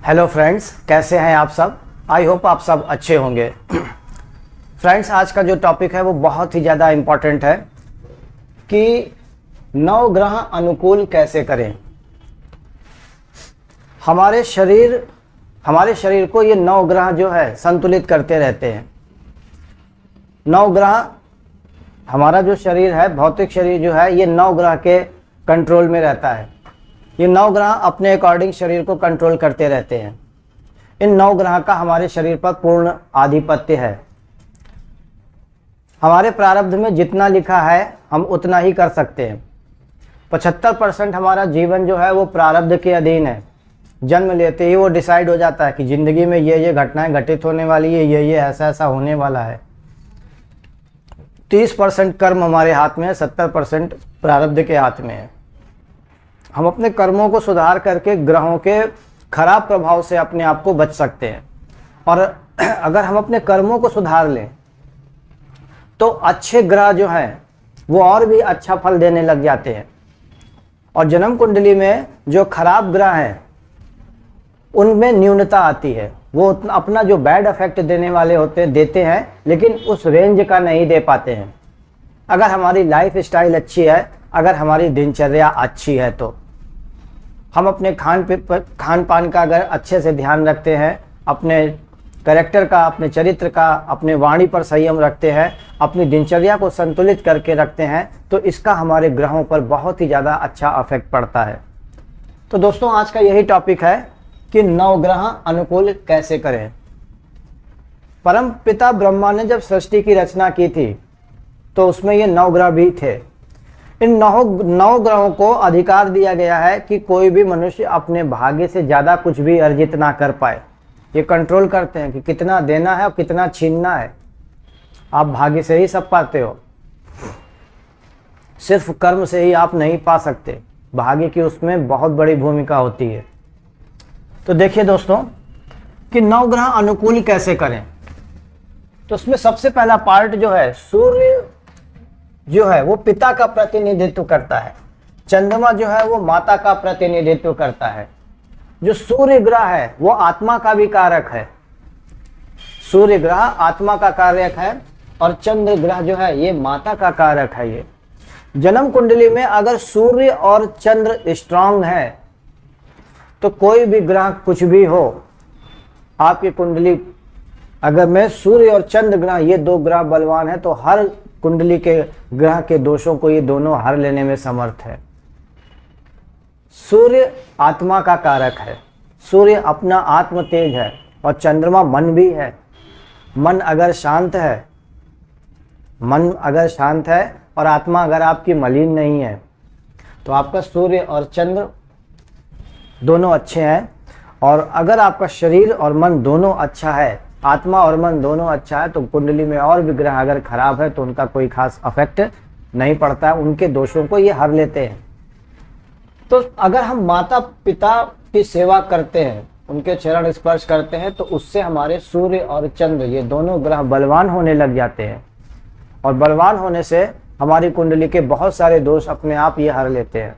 Hello friends, कैसे हैं आप सब। आई होप आप सब अच्छे होंगे। फ्रेंड्स, आज का जो टॉपिक है वो बहुत ही ज़्यादा इम्पॉर्टेंट है कि नवग्रह अनुकूल कैसे करें। हमारे शरीर को ये नवग्रह जो है संतुलित करते रहते हैं। नवग्रह, हमारा जो शरीर है, भौतिक शरीर जो है, ये नवग्रह के कंट्रोल में रहता है। ये नवग्रह अपने अकॉर्डिंग शरीर को कंट्रोल करते रहते हैं। इन नवग्रह का हमारे शरीर पर पूर्ण आधिपत्य है। हमारे प्रारब्ध में जितना लिखा है हम उतना ही कर सकते हैं। 75% हमारा जीवन जो है वो प्रारब्ध के अधीन है। जन्म लेते ही वो डिसाइड हो जाता है कि ज़िंदगी में ये घटनाएं घटित होने वाली है, ये ऐसा होने वाला है। 30% कर्म हमारे हाथ में है, 70% प्रारब्ध के हाथ में है। हम अपने कर्मों को सुधार करके ग्रहों के खराब प्रभाव से अपने आप को बच सकते हैं। और अगर हम अपने कर्मों को सुधार लें तो अच्छे ग्रह जो हैं वो और भी अच्छा फल देने लग जाते हैं। और जन्म कुंडली में जो खराब ग्रह हैं उनमें न्यूनता आती है। वो अपना जो बैड इफेक्ट देने वाले देते हैं, लेकिन उस रेंज का नहीं दे पाते हैं। अगर हमारी लाइफ स्टाइल अच्छी है, अगर हमारी दिनचर्या अच्छी है, तो हम अपने खान पान का अगर अच्छे से ध्यान रखते हैं, अपने कैरेक्टर का, अपने चरित्र का, अपने वाणी पर संयम रखते हैं, अपनी दिनचर्या को संतुलित करके रखते हैं, तो इसका हमारे ग्रहों पर बहुत ही ज़्यादा अच्छा इफेक्ट पड़ता है। तो दोस्तों, आज का यही टॉपिक है कि नवग्रह अनुकूल कैसे करें। परम पिता ब्रह्मा ने जब सृष्टि की रचना की थी तो उसमें ये नवग्रह भी थे। इन नौ ग्रहों को अधिकार दिया गया है कि कोई भी मनुष्य अपने भाग्य से ज़्यादा कुछ भी अर्जित ना कर पाए। ये कंट्रोल करते हैं कि कितना देना है और कितना छीनना है। आप भाग्य से ही सब पाते हो, सिर्फ कर्म से ही आप नहीं पा सकते। भाग्य की उसमें बहुत बड़ी भूमिका होती है। तो देखिए दोस्तों कि नवग्रह अनुकूल कैसे करें। तो उसमें सबसे पहला पार्ट जो है, सूर्य जो है वो पिता का प्रतिनिधित्व करता है। चंद्रमा जो है वो माता का प्रतिनिधित्व करता है। जो सूर्य ग्रह है वो आत्मा का भी कारक है। सूर्य ग्रह आत्मा का कारक है और चंद्र ग्रह जो है ये माता का कारक है। ये जन्म कुंडली में अगर सूर्य और चंद्र स्ट्रांग है तो कोई भी ग्रह कुछ भी हो, आपकी कुंडली अगर में सूर्य और चंद्र ग्रह ये दो ग्रह बलवान है तो हर कुंडली के ग्रह के दोषों को ये दोनों हर लेने में समर्थ है। सूर्य आत्मा का कारक है। सूर्य अपना आत्म तेज है और चंद्रमा मन भी है। मन अगर शांत है और आत्मा अगर आपकी मलिन नहीं है तो आपका सूर्य और चंद्र दोनों अच्छे हैं। और अगर आपका शरीर और मन दोनों अच्छा है, आत्मा और मन दोनों अच्छा है, तो कुंडली में और भी ग्रह अगर खराब है तो उनका कोई खास अफेक्ट नहीं पड़ता है। उनके दोषों को ये हर लेते हैं। तो अगर हम माता पिता की सेवा करते हैं, उनके चरण स्पर्श करते हैं, तो उससे हमारे सूर्य और चंद्र ये दोनों ग्रह बलवान होने लग जाते हैं। और बलवान होने से हमारी कुंडली के बहुत सारे दोष अपने आप ये हर लेते हैं।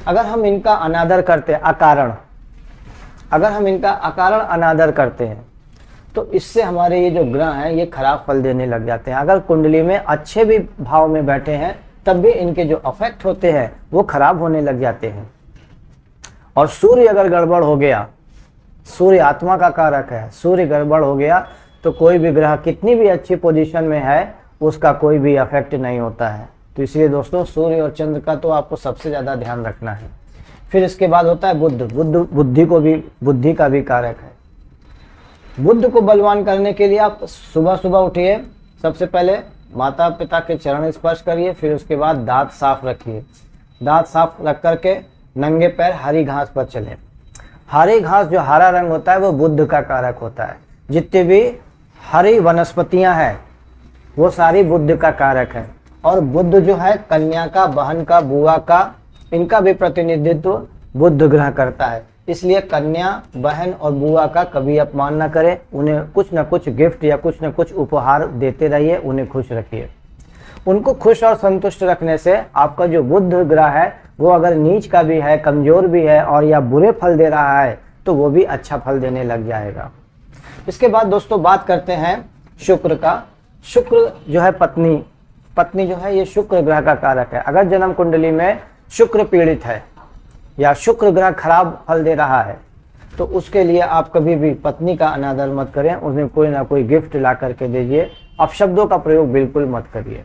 अगर हम इनका अनादर करते हैं अकारण अनादर करते हैं तो इससे हमारे ये जो ग्रह हैं ये खराब फल देने लग जाते हैं। अगर कुंडली में अच्छे भी भाव में बैठे हैं तब भी इनके जो अफेक्ट होते हैं वो खराब होने लग जाते हैं। और सूर्य अगर गड़बड़ हो गया, सूर्य आत्मा का कारक है, सूर्य गड़बड़ हो गया तो कोई भी ग्रह कितनी भी अच्छी पोजीशन में है उसका कोई भी अफेक्ट नहीं होता है। तो इसलिए दोस्तों, सूर्य और चंद्र का तो आपको सबसे ज़्यादा ध्यान रखना है। फिर इसके बाद होता है बुद्धि का भी कारक है। बुद्ध को बलवान करने के लिए आप सुबह सुबह उठिए, सबसे पहले माता पिता के चरण स्पर्श करिए, फिर उसके बाद दांत साफ रखिए। दांत साफ रख करके नंगे पैर हरी घास पर चलें। हरी घास, जो हरा रंग होता है वो बुद्ध का कारक होता है। जितनी भी हरी वनस्पतियां हैं वो सारी बुद्ध का कारक है। और बुद्ध जो है कन्या का, बहन का, बुआ का, इनका भी प्रतिनिधित्व बुद्ध ग्रह करता है। इसलिए कन्या, बहन और बुआ का कभी अपमान न करें। उन्हें कुछ न कुछ गिफ्ट या कुछ न कुछ उपहार देते रहिए, उन्हें खुश रखिए। उनको खुश और संतुष्ट रखने से आपका जो बुध ग्रह है वो अगर नीच का भी है, कमजोर भी है और या बुरे फल दे रहा है तो वो भी अच्छा फल देने लग जाएगा। इसके बाद दोस्तों बात करते हैं शुक्र का। शुक्र जो है पत्नी जो है ये शुक्र ग्रह का कारक है। अगर जन्म कुंडली में शुक्र पीड़ित है या शुक्र ग्रह खराब फल दे रहा है तो उसके लिए आप कभी भी पत्नी का अनादर मत करें, उन्हें कोई ना कोई गिफ्ट ला करके दीजिए। अपशब्दों का प्रयोग बिल्कुल मत करिए।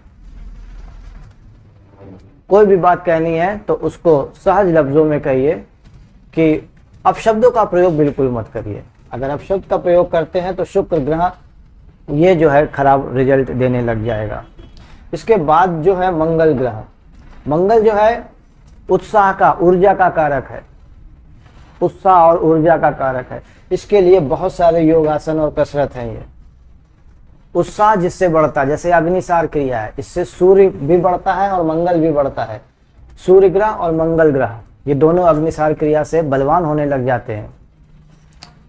कोई भी बात कहनी है तो उसको सहज लफ्जों में कहिए कि अपशब्दों का प्रयोग बिल्कुल मत करिए। अगर अपशब्द का प्रयोग करते हैं तो शुक्र ग्रह ये जो है खराब रिजल्ट देने लग जाएगा। इसके बाद जो है मंगल ग्रह। मंगल जो है उत्साह का, ऊर्जा का कारक है। उत्साह और ऊर्जा का कारक है। इसके लिए बहुत सारे योगासन और कसरत हैं। ये उत्साह जिससे बढ़ता है, जैसे अग्निसार क्रिया है, इससे सूर्य भी बढ़ता है और मंगल भी बढ़ता है। सूर्य ग्रह और मंगल ग्रह ये दोनों अग्निसार क्रिया से बलवान होने लग जाते हैं।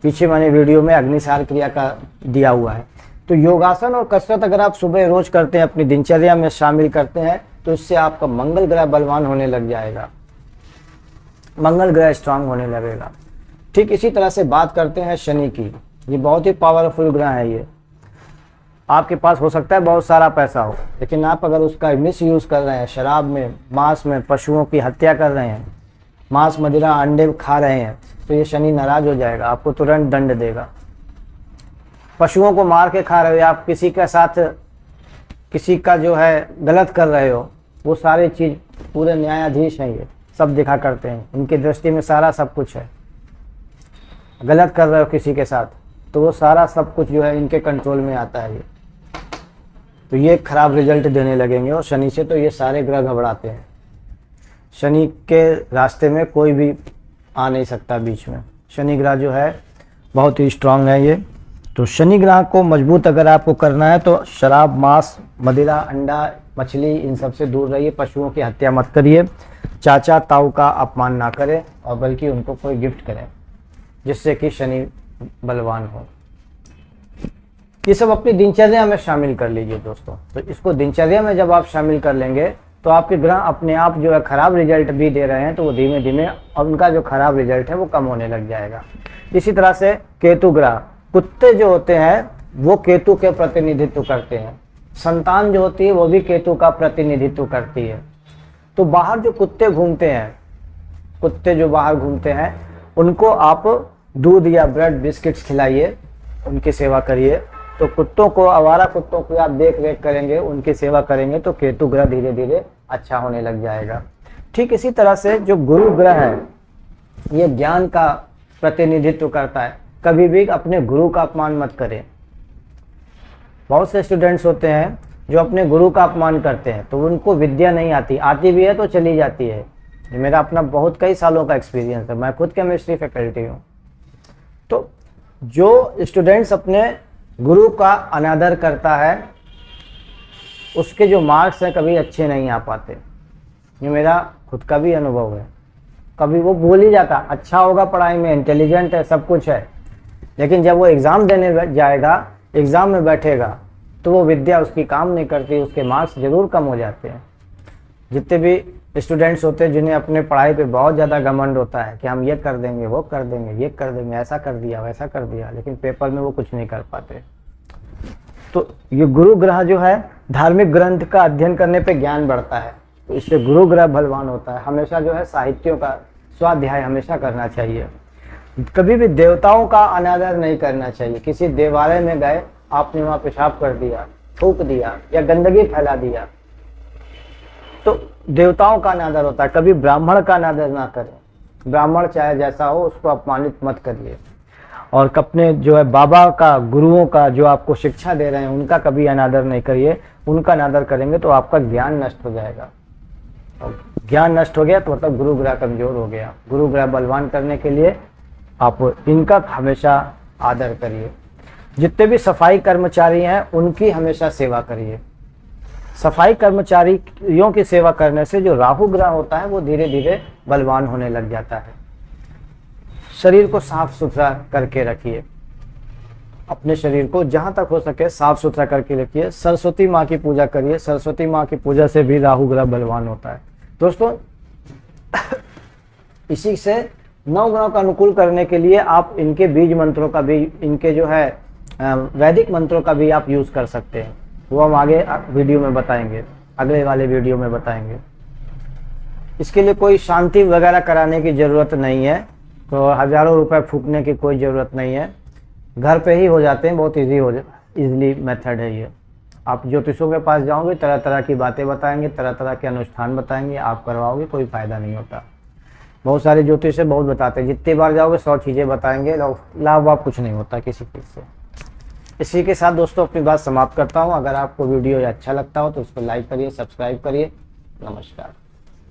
पीछे मैंने वीडियो में अग्निसार क्रिया का दिया हुआ है। तो योगासन और कसरत अगर आप सुबह रोज करते हैं, अपनी दिनचर्या में शामिल करते हैं, तो इससे आपका मंगल ग्रह बलवान होने लग जाएगा, मंगल ग्रह स्ट्रांग होने लगेगा। ठीक इसी तरह से बात करते हैं शनि की। ये बहुत ही पावरफुल ग्रह है। ये आपके पास हो सकता है बहुत सारा पैसा हो, लेकिन आप अगर उसका मिस यूज कर रहे हैं, शराब में, मांस में, पशुओं की हत्या कर रहे हैं, मांस मदिरा अंडे खा रहे हैं, तो ये शनि नाराज हो जाएगा, आपको तुरंत दंड देगा। पशुओं को मार के खा रहे हो, आप किसी के साथ किसी का जो है गलत कर रहे हो, वो सारी चीज पूरे न्यायाधीश हैं, ये सब देखा करते हैं। इनकी दृष्टि में सारा सब कुछ है। गलत कर रहे हो किसी के साथ तो वो सारा सब कुछ जो है इनके कंट्रोल में आता है। ये तो ये खराब रिजल्ट देने लगेंगे। और शनि से तो ये सारे ग्रह घबराते हैं। शनि के रास्ते में कोई भी आ नहीं सकता बीच में। शनि ग्रह जो है बहुत ही स्ट्रांग है ये। तो शनि ग्रह को मजबूत अगर आपको करना है तो शराब, मांस, मदिरा, अंडा, मछली, इन सब से दूर रहिए। पशुओं की हत्या मत करिए। चाचा ताऊ का अपमान ना करें और बल्कि उनको कोई गिफ्ट करें जिससे कि शनि बलवान हो। ये सब अपनी दिनचर्या में शामिल कर लीजिए दोस्तों। तो इसको दिनचर्या में जब आप शामिल कर लेंगे तो आपके ग्रह अपने आप जो है खराब रिजल्ट भी दे रहे हैं तो वो धीमे धीमे उनका जो खराब रिजल्ट है वो कम होने लग जाएगा। इसी तरह से केतु ग्रह, कुत्ते जो होते हैं वो केतु के प्रतिनिधित्व करते हैं। संतान जो होती है वो भी केतु का प्रतिनिधित्व करती है। तो बाहर जो कुत्ते घूमते हैं, कुत्ते जो बाहर घूमते हैं, उनको आप दूध या ब्रेड बिस्किट्स खिलाइए, उनकी सेवा करिए। तो कुत्तों को, आवारा कुत्तों की आप देख रेख करेंगे, उनकी सेवा करेंगे तो केतु ग्रह धीरे धीरे अच्छा होने लग जाएगा। ठीक इसी तरह से जो गुरु ग्रह है ये ज्ञान का प्रतिनिधित्व करता है। कभी भी अपने गुरु का अपमान मत करें। बहुत से स्टूडेंट्स होते हैं जो अपने गुरु का अपमान करते हैं तो उनको विद्या नहीं आती, आती भी है तो चली जाती है। ये मेरा अपना बहुत कई सालों का एक्सपीरियंस है। मैं खुद केमिस्ट्री फैकल्टी हूँ। तो जो स्टूडेंट्स अपने गुरु का अनादर करता है उसके जो मार्क्स हैं कभी अच्छे नहीं आ पाते। ये मेरा खुद का भी अनुभव है। कभी वो भूल ही जाता, अच्छा होगा पढ़ाई में, इंटेलिजेंट है, सब कुछ है, लेकिन जब वो एग्ज़ाम देने जाएगा, एग्ज़ाम में बैठेगा तो वो विद्या उसकी काम नहीं करती, उसके मार्क्स ज़रूर कम हो जाते हैं। जितने भी स्टूडेंट्स होते हैं जिन्हें अपने पढ़ाई पे बहुत ज़्यादा घमंड होता है कि हम ये कर देंगे, वो कर देंगे, ये कर देंगे, ऐसा कर दिया, वैसा कर दिया, लेकिन पेपर में वो कुछ नहीं कर पाते। तो ये गुरु ग्रह जो है धार्मिक ग्रंथ का अध्ययन करने पे ज्ञान बढ़ता है, तो इससे गुरु ग्रह बलवान होता है। हमेशा जो है साहित्यों का स्वाध्याय हमेशा करना चाहिए। कभी भी देवताओं का अनादर नहीं करना चाहिए। किसी देवालय में गए, आपने वहाँ पेशाब कर दिया, थूक दिया या गंदगी फैला दिया तो देवताओं का अनादर होता है। कभी ब्राह्मण का अनादर ना करें। ब्राह्मण चाहे जैसा हो उसको अपमानित मत करिए। और अपने जो है बाबा का, गुरुओं का जो आपको शिक्षा दे रहे हैं उनका कभी अनादर नहीं करिए। उनका अनादर करेंगे तो आपका ज्ञान नष्ट हो जाएगा, और ज्ञान नष्ट हो गया तो मतलब गुरु ग्रह कमजोर हो गया। गुरु ग्रह बलवान करने के लिए आप इनका हमेशा आदर करिए। जितने भी सफाई कर्मचारी हैं उनकी हमेशा सेवा करिए। सफाई कर्मचारियों की सेवा करने से जो राहु ग्रह होता है वो धीरे धीरे बलवान होने लग जाता है। शरीर को साफ सुथरा करके रखिए। अपने शरीर को जहां तक हो सके साफ सुथरा करके रखिए। सरस्वती माँ की पूजा करिए। सरस्वती माँ की पूजा से भी राहु ग्रह बलवान होता है। दोस्तों इसी से 9 ग्रहों का अनुकूल करने के लिए आप इनके बीज मंत्रों का भी, इनके जो है वैदिक मंत्रों का भी आप यूज कर सकते हैं। वो हम आगे वीडियो में बताएंगे, अगले वाले वीडियो में बताएंगे। इसके लिए कोई शांति वगैरह कराने की ज़रूरत नहीं है, तो हज़ारों रुपए फूकने की कोई ज़रूरत नहीं है, घर पे ही हो जाते हैं। बहुत इजीली मेथड है ये। आप ज्योतिषों के पास जाओगे, तरह तरह की बातें बताएंगे, तरह तरह के अनुष्ठान बताएंगे, आप करवाओगे, कोई फ़ायदा नहीं होता। बहुत सारे ज्योतिष से बहुत बताते हैं, जितनी बार जाओगे 100 चीज़ें बताएंगे, लाभ वाभ कुछ नहीं होता किसी चीज़ से। इसी के साथ दोस्तों अपनी बात समाप्त करता हूँ। अगर आपको वीडियो अच्छा लगता हो तो उसको लाइक करिए, सब्सक्राइब करिए। नमस्कार।